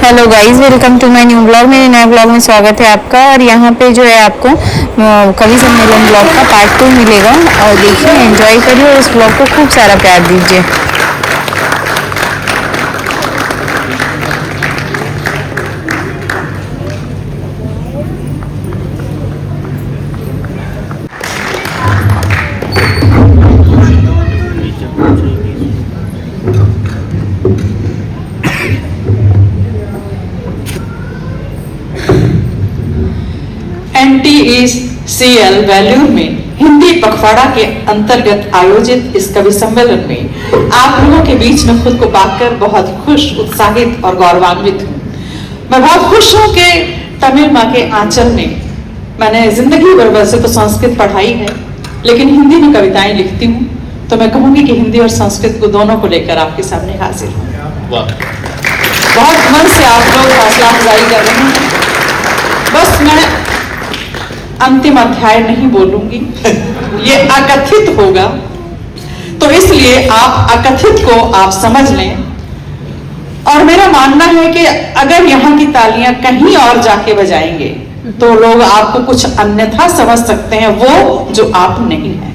Hello guys, welcome to my new blog. मेरे नए blog में स्वागत है आपका। और यहाँ पे जो है आपको कवि सम्मेलन ब्लॉग का पार्ट 2 मिलेगा। और देखिए, एंजॉय करिए और इस ब्लॉग को खूब सारा प्यार दीजिए। NTECL वैल्यूर में हिंदी पखवाड़ा के अंतर्गत आयोजित इस कवि सम्मेलन में आप लोगों के बीच में खुद को पाकर बहुत खुश, उत्साहित और गौरवान्वित हूँ। मैं बहुत खुश हूँ कि तमिल माँ के आंचल में मैंने जिंदगी भर वैसे तो संस्कृत पढ़ाई है, लेकिन हिंदी में कविताएं लिखती हूँ, तो मैं कहूँगी कि हिंदी और संस्कृत को दोनों को लेकर आपके सामने हाजिर हूँ। बहुत मन से आप लोग हौसला अफजाई कर रहे हैं। बस मैं अंतिम अध्याय नहीं बोलूंगी, ये अकथित होगा, तो इसलिए आप अकथित को आप समझ लें। और मेरा मानना है कि अगर यहाँ की तालियां कहीं और जाके बजाएंगे तो लोग आपको कुछ अन्यथा समझ सकते हैं, वो जो आप नहीं हैं।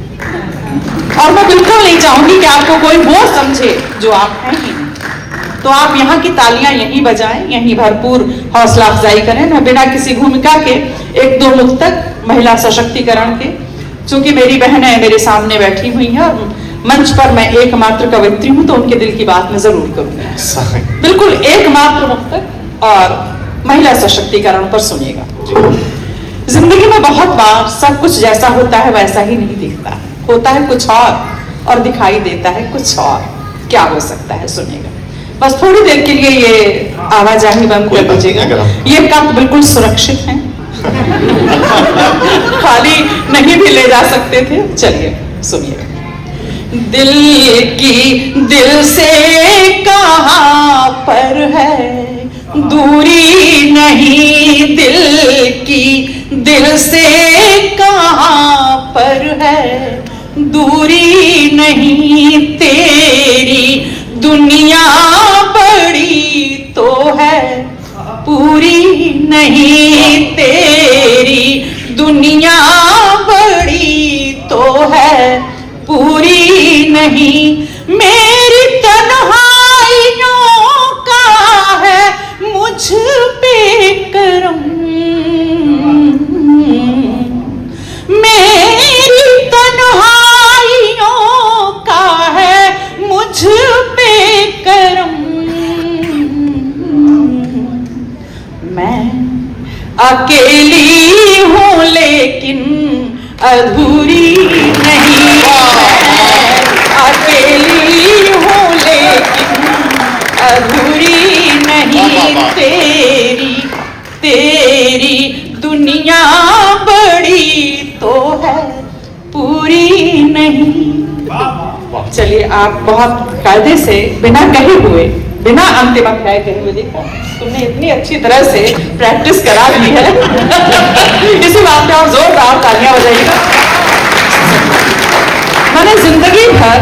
और मैं बिल्कुल नहीं चाहूंगी कि आपको कोई वो समझे जो आप हैं ही नहीं। तो आप यहाँ की तालियां यहीं बजाएं, यहीं भरपूर हौसला अफजाई करें। मैं बिना किसी भूमिका के एक दो मुक्तक महिला सशक्तिकरण के, चूंकि मेरी बहनें मेरे सामने बैठी हुई हैं और मंच पर मैं एकमात्र कवयित्री हूं, तो उनके दिल की बात मैं जरूर करूंगी। बिल्कुल एकमात्र मुक्तक और महिला सशक्तिकरण पर सुनिएगा। जिंदगी में बहुत बार सब कुछ जैसा होता है वैसा ही नहीं दिखता, होता है कुछ और दिखाई देता है कुछ और। क्या हो सकता है, सुनिएगा। बस थोड़ी देर के लिए ये आवाजाही बंद कर दीजिएगा। ये कप बिल्कुल सुरक्षित है, खाली नहीं भी ले जा सकते थे। चलिए सुनिए। दिल की दिल से कहाँ पर है दूरी नहीं, दिल की दिल से कहाँ पर है दूरी नहीं, तेरी दुनिया बड़ी तो है पूरी नहीं, तेरी दुनिया बड़ी तो है पूरी नहीं, मेरी तन्हाइयों का है मुझ पे करम, मेरी तन्हाइयों का है मुझ पे करम, मैं अकेली हूँ लेकिन अधूरी नहीं, अकेली हूँ लेकिन अधूरी नहीं, तेरी दुनिया बड़ी तो है पूरी नहीं। चलिए, आप बहुत कायदे से बिना कहे हुए, बिना अंतिम अध्याय कहे हुए, देखो तुमने इतनी अच्छी तरह से प्रैक्टिस करा दी है। इसी बात पे आप जोरदार तालियां बजाइएगा। मैंने जिंदगी भर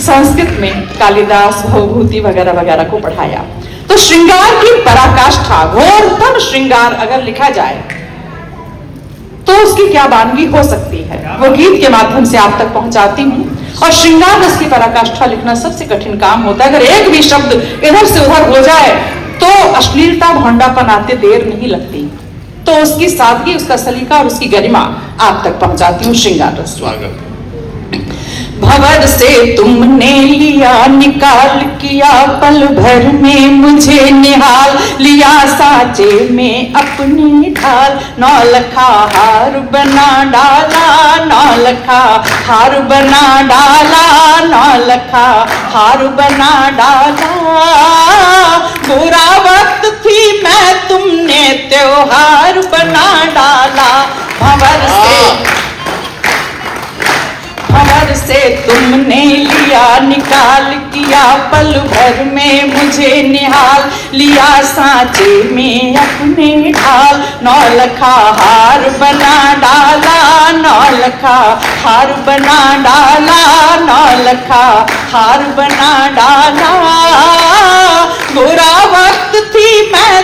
संस्कृत में कालिदास, भवभूति वगैरह वगैरह को पढ़ाया, तो श्रृंगार की पराकाष्ठा, घोरतम श्रृंगार अगर लिखा जाए तो उसकी क्या वानगी हो सकती है, वो गीत के माध्यम से आप तक पहुंचाती हूँ। और श्रृंगार रस की पराकाष्ठा लिखना सबसे कठिन काम होता है। अगर एक भी शब्द इधर से उधर हो जाए तो अश्लीलता, भोंडापन आते देर नहीं लगती। तो उसकी सादगी, उसका सलीका और उसकी गरिमा आप तक पहुंचाती हूँ। श्रृंगार रस। भंवर से तुमने लिया निकाल, किया पल भर में मुझे निहाल, लिया साचे में अपनी ढाल, नौलखा हार बना डाला, नौलखा हार बना डाला, नौलखा हार बना डाला, बुरा वक्त थी मैं तुमने त्योहार बना डाला, भंवर से तुमने लिया निकाल, किया पल भर में मुझे निहाल, लिया सांचे में अपने ढाल, नौलखा हार बना डाला, नौलखा हार बना डाला, नौलखा हार बना डाला, बुरा वक्त थी मैं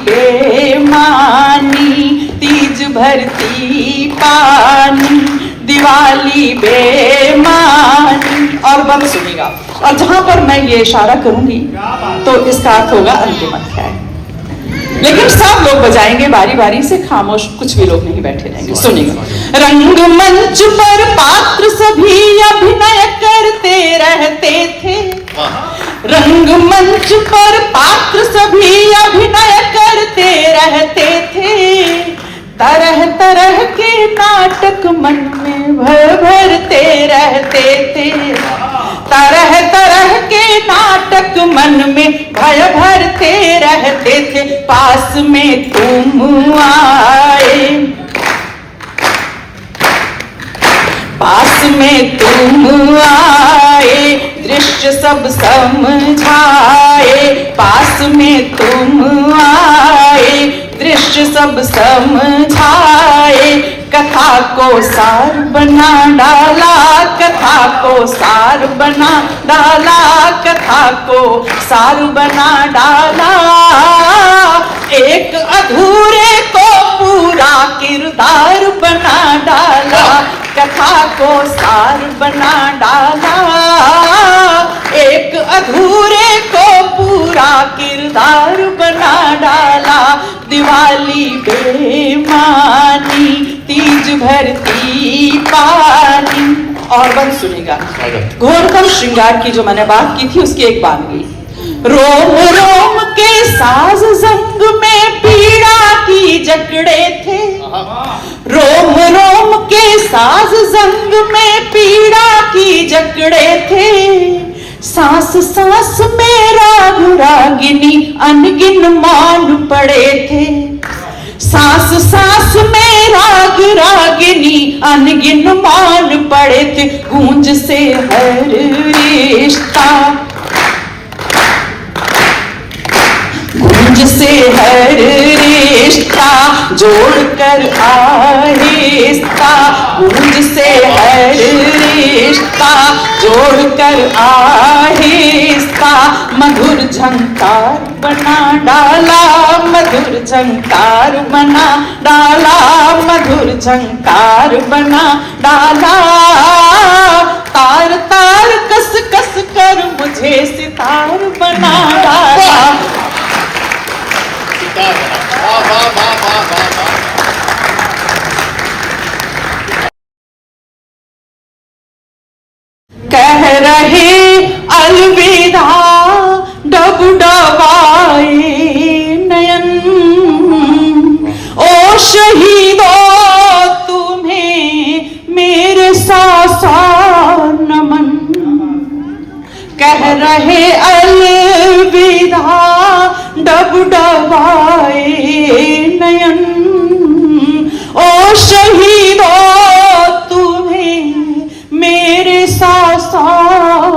बेमानी, तीज भरती पानी, दिवाली बेमानी। और बंद सुनिएगा, और जहां पर मैं ये इशारा करूंगी तो इसका अर्थ होगा अंतिम अध्याय। लेकिन सब लोग बजाएंगे बारी बारी से, खामोश कुछ भी लोग नहीं बैठे रहेंगे। सुनिएगा। रंगमंच पर पात्र सभी अभिनय करते रहते थे, रंगमंच पर पात्र सभी अभिनय करते रहते थे, तरह तरह के नाटक मन में भरते रहते थे, तरह तरह के नाटक मन में भय भरते रहते थे। पास में तुम आए, पास में तुम आए, दृश्य सब समझाए, पास में तुम आए, दृश्य सब समझाए, कथा को सार बना डाला, कथा को सार बना डाला, कथा को सार बना डाला, एक अधूरे को पूरा किरदार बना डाला, कथा को सार बना डाला, एक अधूरे को पूरा किरदार बना डाला। दिवाली बेमानी, तीज भरती पानी। और बंद सुनेगा। घोरतम श्रृंगार की जो मैंने बात की थी उसकी एक बानगी। रोम रोम के साज जंग में पीड़ा की जकड़े थे, रोम रोम के साज जंग में पीड़ा की जकड़े थे, सांस सांस में राग रागिनी अनगिन मान पड़े थे, सांस सांस में राग रागिनी अनगिन मान पड़े थे। गूंज से हर रिश्ता, गूंज से हर रिश्ता जोड़कर आहिस्ता, गूंज से हर रिश्ता जोड़कर आहिस्ता, मधुर झंकार बना डाला, मधुर झंकार बना डाला, मधुर झंकार बना डाला, तार तार कस कस कर मुझे सितार बना डाला। कह रहे अलविदा डब डबाए नयन, ओ शहीदों तुम्हें मेरे सासा नमन, कह रहे अलविदा डब डबाए नयन, ओ शहीदों तुम्हें मेरे सासा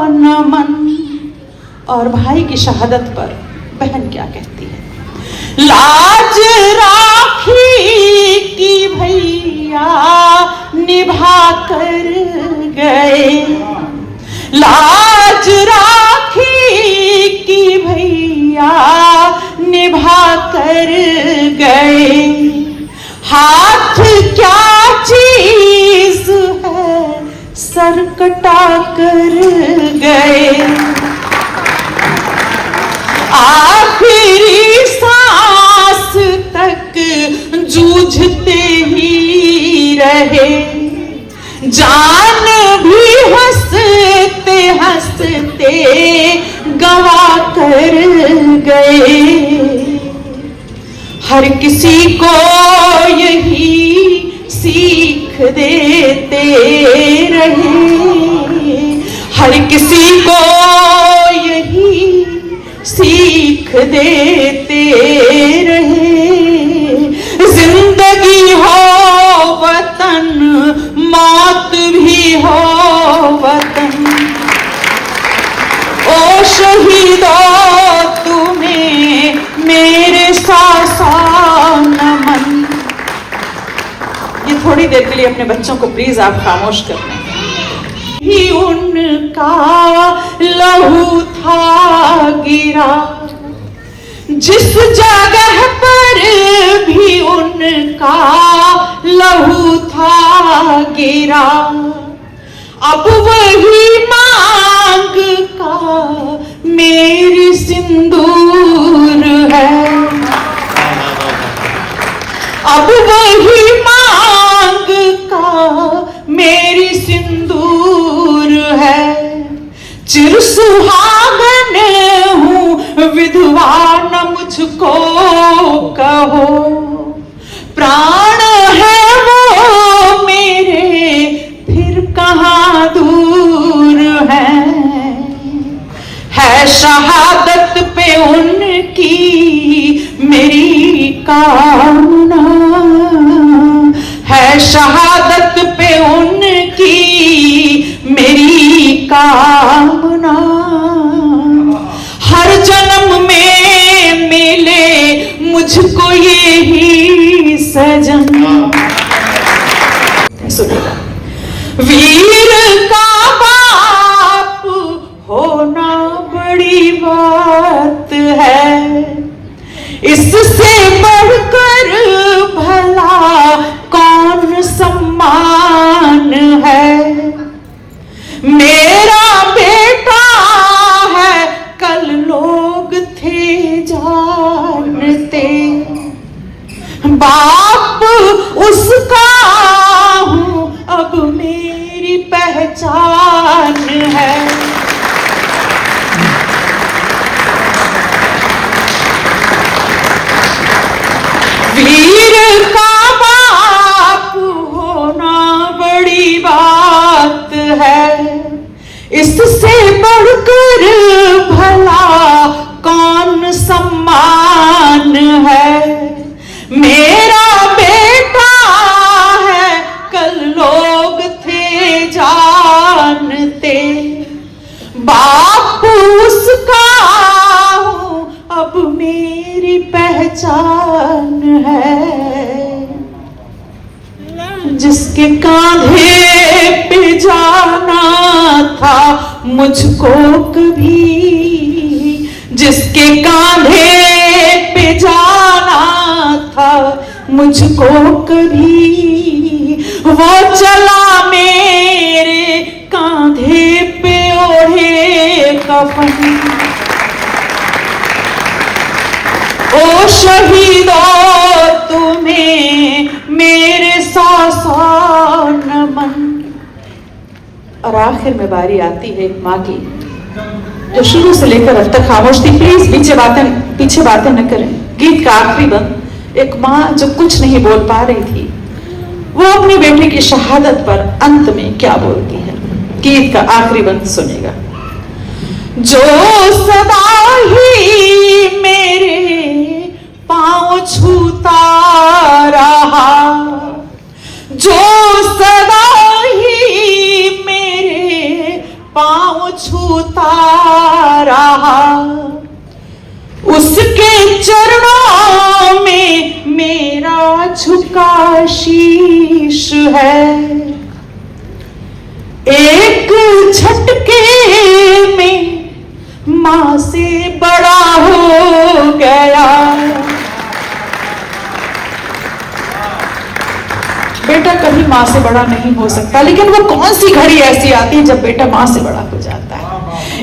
नमन। और भाई की शहादत पर बहन क्या कहती है? लाज राखी की भैया निभा कर गए, लाज राखी की भैया निभा कर गए, हाथ क्या चीज है सर कटा कर गए, आखिरी सांस तक जूझते ही रहे, जान भी हंसते हंसते गवा कर गए, हर किसी को यही सीख देते रहे, हर किसी को यही सीख देते रहे, जिंदगी हो वतन मौत भी हो वतन, ओ शहीदों तुम्हें मेरे सासा नमन। ये थोड़ी देर के लिए अपने बच्चों को प्लीज आप खामोश कर लें। ही उनका लहू था गिरा जिस जगह पर पर भी उनका लहू था गिरा, अब वही मांग का मेरी सिंदूर है, अब वही मांग का मेरी सिंदूर है। चिर सुहागन हूँ विधवा न मुझको कहो, प्राण है वो मेरे फिर कहाँ दूर है शहादत पे उनकी मेरी कामना, है शहादत पे उनकी मेरी कामना। हर जन्म में मिले मुझको ये ही सजन। सुनिएगा, वीर का बाप होना बड़ी बात है, इससे बढ़कर भला कौन सम्मान है। मेरा बेटा है कल लोग थे जानते, बाप उसका हूँ अब मेरी पहचान है। वीर का बाप होना बड़ी बात है, इससे बढ़कर भला कौन सम्मान है। मेरा बेटा है कल लोग थे जानते, बाप उसका हूँ अब मेरी पहचान है। जिसके कांधे पे जाना था मुझको कभी, जिसके कांधे पे जाना था मुझको कभी, वो चला मेरे कांधे पे ओढ़े कफन। ओ शहीदों तुम्हें मेरे सौ नमन। और आखिर में बारी आती है एक माँ की, जो शुरू से लेकर अब तक खामोश थी। प्लीज पीछे बातें न करें। गीत का आखिरी बंद, एक माँ जो कुछ नहीं बोल पा रही थी, वो अपनी बेटे की शहादत पर अंत में क्या बोलती है। गीत का आखिरी बंद सुनेगा। जो सदा ही मेरे पांव छूता रहा, जो सदा ही मेरे पांव छूता रहा, उसके चरणों में मेरा झुका शीश है। एक झटके में माँ से बड़ा हो गया। बेटा कभी माँ से बड़ा नहीं हो सकता, लेकिन वो कौन सी घड़ी ऐसी आती है जब बेटा माँ से बड़ा हो जाता है।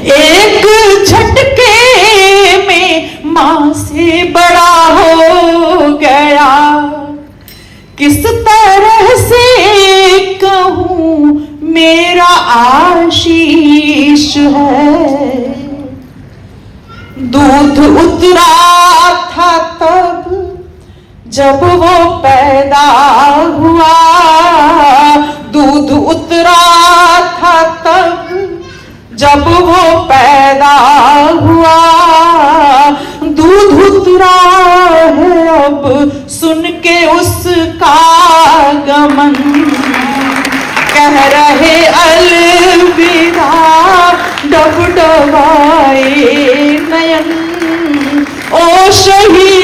एक झटके में माँ से बड़ा हो गया। किस तरह से कहूँ मेरा आशीष है। दूध उतरा था तब जब वो पैदा हुआ, दूध उतरा था तब जब वो पैदा हुआ। दूध उतरा है अब सुन के उसका गमन, कह रहे अलविदा डब डबाए नयन। ओ शहीद